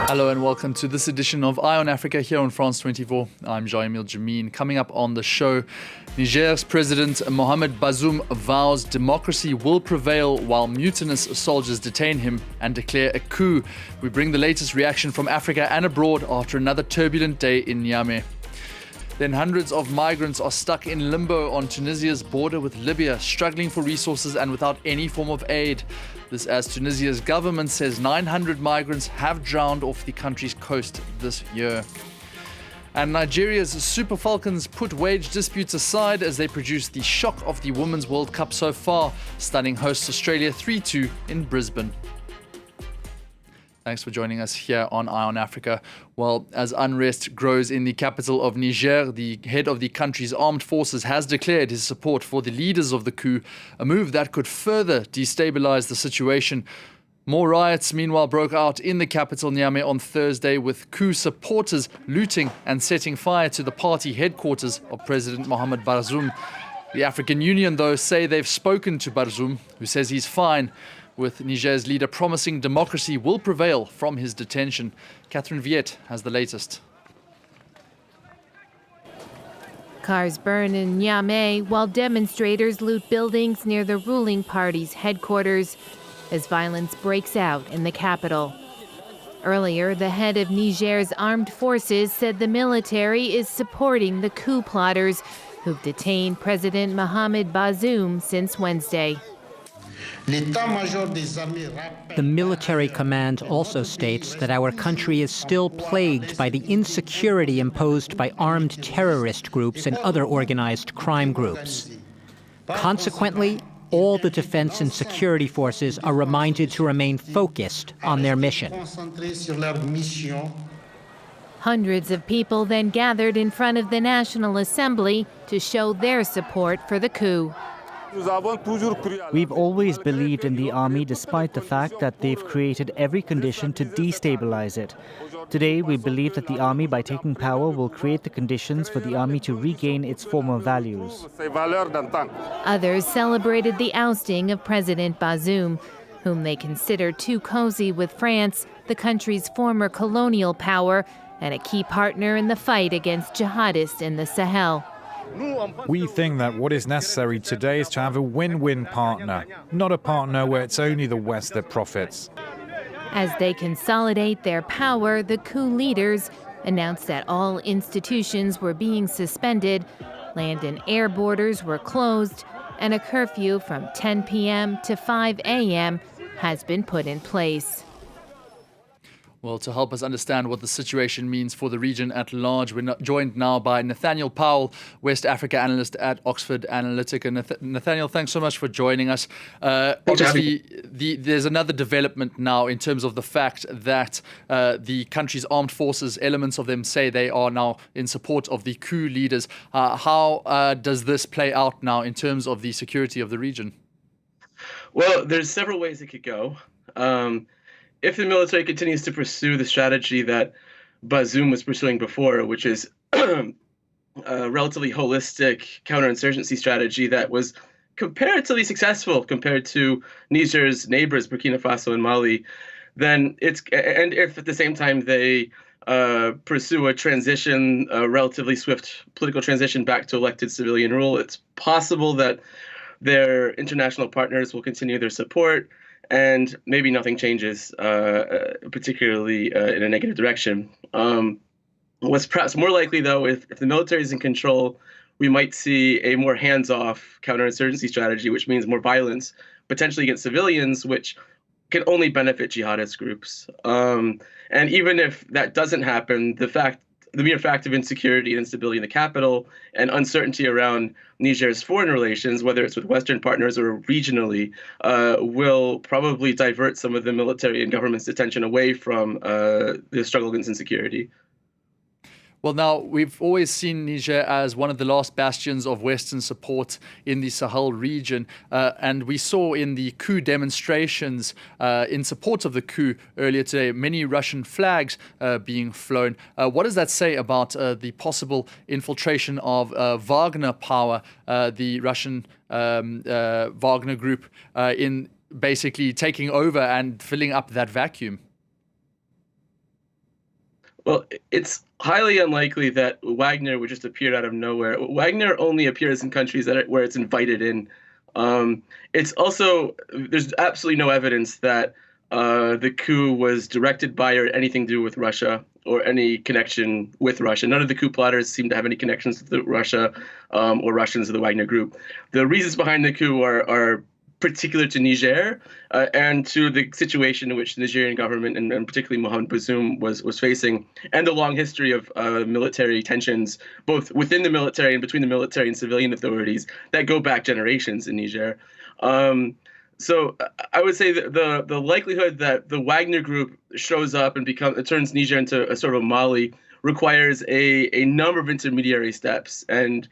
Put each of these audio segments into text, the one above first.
Hello and welcome to this edition of Eye on Africa here on France 24. I'm Jean-Emile Jameen. Coming up on the show, Niger's President Mohamed Bazoum vows democracy will prevail while mutinous soldiers detain him and declare a coup. We bring the latest reaction from Africa and abroad after another turbulent day in Niamey. Then hundreds of migrants are stuck in limbo on Tunisia's border with Libya, struggling for resources and without any form of aid. This as Tunisia's government says 900 migrants have drowned off the country's coast this year. And Nigeria's Super Falcons put wage disputes aside as they produce the shock of the Women's World Cup so far, stunning hosts Australia 3-2 in Brisbane. Thanks for joining us here on Eye on Africa. Well, as unrest grows in the capital of Niger, the head of the country's armed forces has declared his support for the leaders of the coup, a move that could further destabilize the situation. More riots, meanwhile, broke out in the capital, Niamey, on Thursday, with coup supporters looting and setting fire to the party headquarters of President Mohamed Bazoum. The African Union, though, say they've spoken to Bazoum, who says he's fine, with Niger's leader promising democracy will prevail from his detention. Catherine Viette has the latest. Cars burn in Niamey while demonstrators loot buildings near the ruling party's headquarters as violence breaks out in the capital. Earlier, the head of Niger's armed forces said the military is supporting the coup plotters who've detained President Mohamed Bazoum since Wednesday. The military command also states that our country is still plagued by the insecurity imposed by armed terrorist groups and other organized crime groups. Consequently, all the defense and security forces are reminded to remain focused on their mission. Hundreds of people then gathered in front of the National Assembly to show their support for the coup. We've always believed in the army despite the fact that they've created every condition to destabilize it. Today, we believe that the army, by taking power, will create the conditions for the army to regain its former values. Others celebrated the ousting of President Bazoum, whom they consider too cozy with France, the country's former colonial power, and a key partner in the fight against jihadists in the Sahel. We think that what is necessary today is to have a win-win partner, not a partner where it's only the West that profits. As they consolidate their power, the coup leaders announced that all institutions were being suspended, land and air borders were closed, and a curfew from 10 p.m. to 5 a.m. has been put in place. Well, to help us understand what the situation means for the region at large, we're joined now by Nathaniel Powell, West Africa analyst at Oxford Analytica. Nathaniel, thanks so much for joining us. Obviously, there's another development now in terms of the fact that the country's armed forces, elements of them say they are now in support of the coup leaders. How does this play out now in terms of the security of the region? Well, there's several ways it could go. If the military continues to pursue the strategy that Bazoum was pursuing before, which is a relatively holistic counterinsurgency strategy that was comparatively successful compared to Niger's neighbors, Burkina Faso and Mali, then and if at the same time they pursue a transition, a relatively swift political transition back to elected civilian rule, it's possible that their international partners will continue their support, and maybe nothing changes, particularly in a negative direction. What's perhaps more likely, though, if the military is in control, we might see a more hands-off counterinsurgency strategy, which means more violence, potentially against civilians, which can only benefit jihadist groups. And even if that doesn't happen, the mere fact of insecurity and instability in the capital and uncertainty around Niger's foreign relations, whether it's with Western partners or regionally, will probably divert some of the military and government's attention away from the struggle against insecurity. Well, now, we've always seen Niger as one of the last bastions of Western support in the Sahel region. And we saw in the coup demonstrations in support of the coup earlier today, many Russian flags being flown. What does that say about the possible infiltration of Wagner power, the Russian Wagner group, in basically taking over and filling up that vacuum? Well, it's highly unlikely that Wagner would just appear out of nowhere. Wagner only appears in countries where it's invited in. It's also, there's absolutely no evidence that the coup was directed by or anything to do with Russia or any connection with Russia. None of the coup plotters seem to have any connections to Russia or Russians or the Wagner group. The reasons behind the coup are particular to Niger and to the situation in which the Nigerian government and particularly Mohamed Bazoum was facing, and the long history of military tensions, both within the military and between the military and civilian authorities, that go back generations in Niger. So I would say that the likelihood that the Wagner group shows up and turns Niger into a sort of Mali requires a number of intermediary steps, and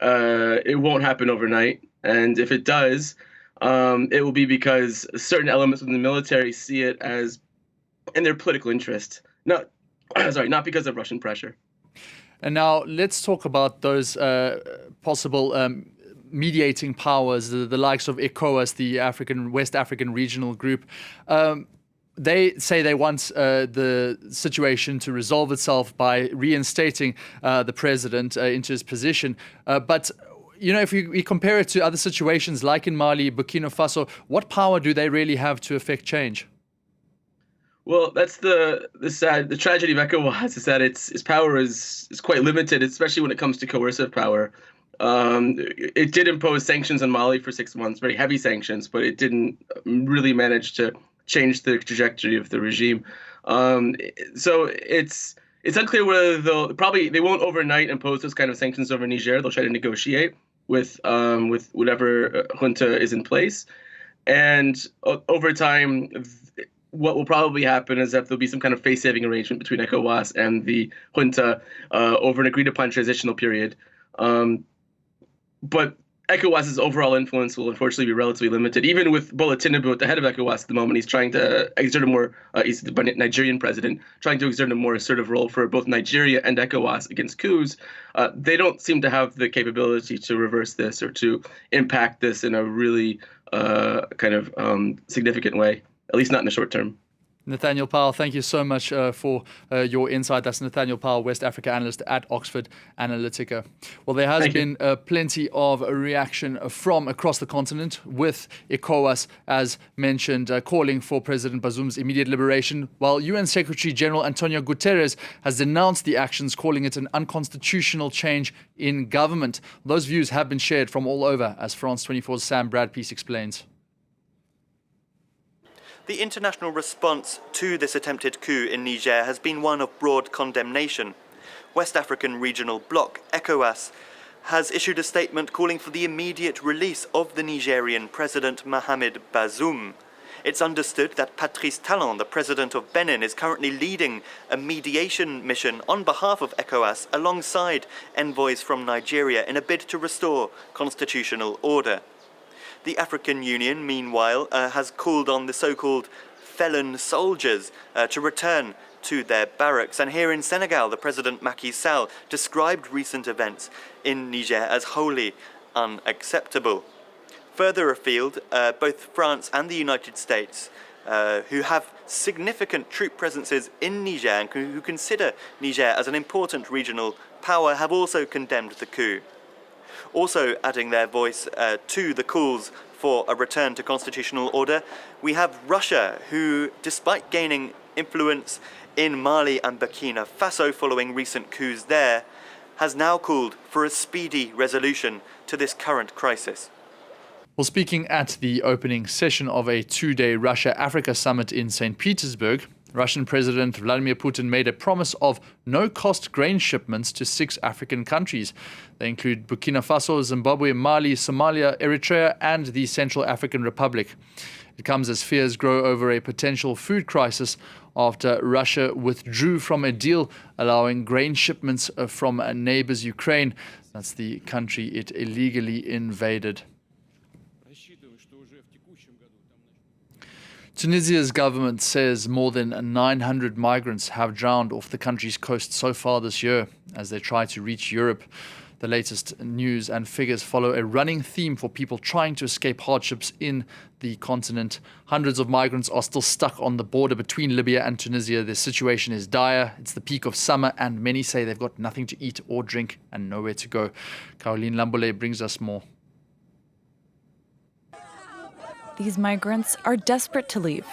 it won't happen overnight. And if it does, it will be because certain elements within the military see it as in their political interest, not because of Russian pressure. And now let's talk about those possible mediating powers, the likes of ECOWAS, the West African regional group. They say they want the situation to resolve itself by reinstating the president into his position. But you know, if we compare it to other situations like in Mali, Burkina Faso, what power do they really have to affect change? Well, that's the tragedy of ECOWAS is that its power is quite limited, especially when it comes to coercive power. It did impose sanctions on Mali for 6 months, very heavy sanctions, but it didn't really manage to change the trajectory of the regime. So it's unclear whether they won't overnight impose those kind of sanctions over Niger. They'll try to negotiate with whatever junta is in place, and over time, what will probably happen is that there'll be some kind of face-saving arrangement between ECOWAS and the junta over an agreed-upon transitional period. But ECOWAS's overall influence will unfortunately be relatively limited. Even with Bola Tinubu at the head of ECOWAS at the moment, he's trying to exert he's the Nigerian president, trying to exert a more assertive role for both Nigeria and ECOWAS against coups. They don't seem to have the capability to reverse this or to impact this in a really significant way, at least not in the short term. Nathaniel Powell, thank you so much for your insight. That's Nathaniel Powell, West Africa analyst at Oxford Analytica. Well, there has been plenty of reaction from across the continent, with ECOWAS, as mentioned, calling for President Bazoum's immediate liberation, while UN Secretary General Antonio Guterres has denounced the actions, calling it an unconstitutional change in government. Those views have been shared from all over, as France 24's Sam Bradpeace explains. The international response to this attempted coup in Niger has been one of broad condemnation. West African regional bloc, ECOWAS, has issued a statement calling for the immediate release of the Nigerian president Mohamed Bazoum. It's understood that Patrice Talon, the president of Benin, is currently leading a mediation mission on behalf of ECOWAS alongside envoys from Nigeria in a bid to restore constitutional order. The African Union, meanwhile, has called on the so-called felon soldiers to return to their barracks. And here in Senegal, the President Macky Sall described recent events in Niger as wholly unacceptable. Further afield, both France and the United States, who have significant troop presences in Niger and who consider Niger as an important regional power, have also condemned the coup. Also adding their voice to the calls for a return to constitutional order, we have Russia, who, despite gaining influence in Mali and Burkina Faso following recent coups there, has now called for a speedy resolution to this current crisis. Well, speaking at the opening session of a 2-day Russia-Africa summit in St. Petersburg, Russian President Vladimir Putin made a promise of no-cost grain shipments to 6 African countries. They include Burkina Faso, Zimbabwe, Mali, Somalia, Eritrea, and the Central African Republic. It comes as fears grow over a potential food crisis after Russia withdrew from a deal allowing grain shipments from neighbors Ukraine. That's the country it illegally invaded. Tunisia's government says more than 900 migrants have drowned off the country's coast so far this year as they try to reach Europe. The latest news and figures follow a running theme for people trying to escape hardships in the continent. Hundreds of migrants are still stuck on the border between Libya and Tunisia. Their situation is dire. It's the peak of summer, and many say they've got nothing to eat or drink and nowhere to go. Caroline Lambole brings us more. These migrants are desperate to leave.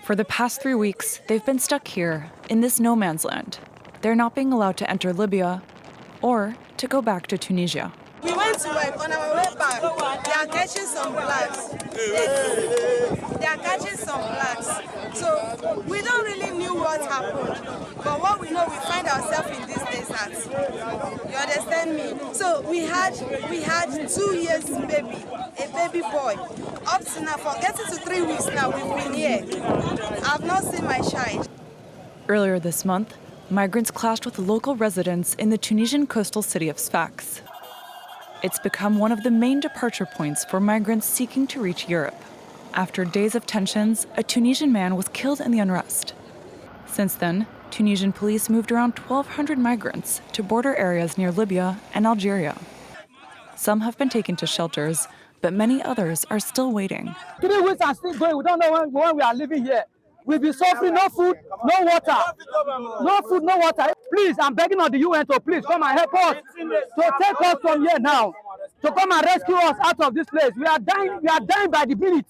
For the past 3 weeks, they've been stuck here in this no man's land. They're not being allowed to enter Libya or to go back to Tunisia. We went to work. On our way back, they are catching some blacks. They are catching some blacks. So we don't really know what happened. But what we know, we find ourselves in this desert. You understand me? So we had 2 years baby, a baby boy. Up to now, for getting to 3 weeks now, we've been here. I've not seen my child. Earlier this month, migrants clashed with local residents in the Tunisian coastal city of Sfax. It's become one of the main departure points for migrants seeking to reach Europe. After days of tensions, a Tunisian man was killed in the unrest. Since then, Tunisian police moved around 1,200 migrants to border areas near Libya and Algeria. Some have been taken to shelters, but many others are still waiting. 3 weeks are still going. We don't know when we are living here. We'll be suffering, no food, no water. No food, no water. Please, I'm begging on the UN to please come and help us, to take us from here now, to come and rescue us out of this place. We are dying by the minute.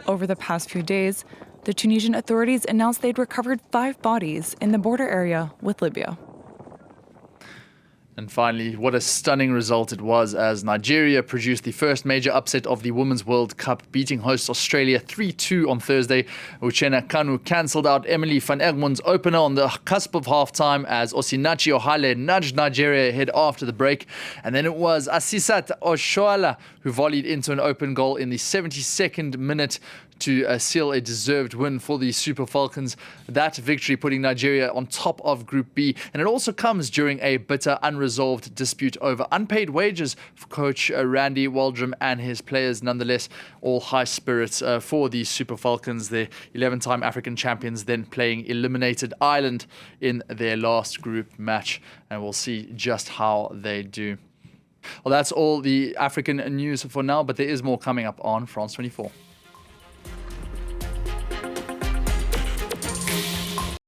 Over the past few days, the Tunisian authorities announced they'd recovered 5 bodies in the border area with Libya. And finally, what a stunning result it was as Nigeria produced the first major upset of the Women's World Cup, beating hosts Australia 3-2 on Thursday. Uchenna Kanu cancelled out Emily van Egmond's opener on the cusp of halftime as Osinachi Ohale nudged Nigeria ahead after the break. And then it was Asisat Oshoala who volleyed into an open goal in the 72nd minute to seal a deserved win for the Super Falcons. That victory putting Nigeria on top of Group B. And it also comes during a bitter, unresolved dispute over unpaid wages for coach Randy Waldrum and his players. Nonetheless, all high spirits for the Super Falcons, the 11-time African champions, then playing eliminated Ireland in their last group match. And we'll see just how they do. Well, that's all the African news for now, but there is more coming up on France 24.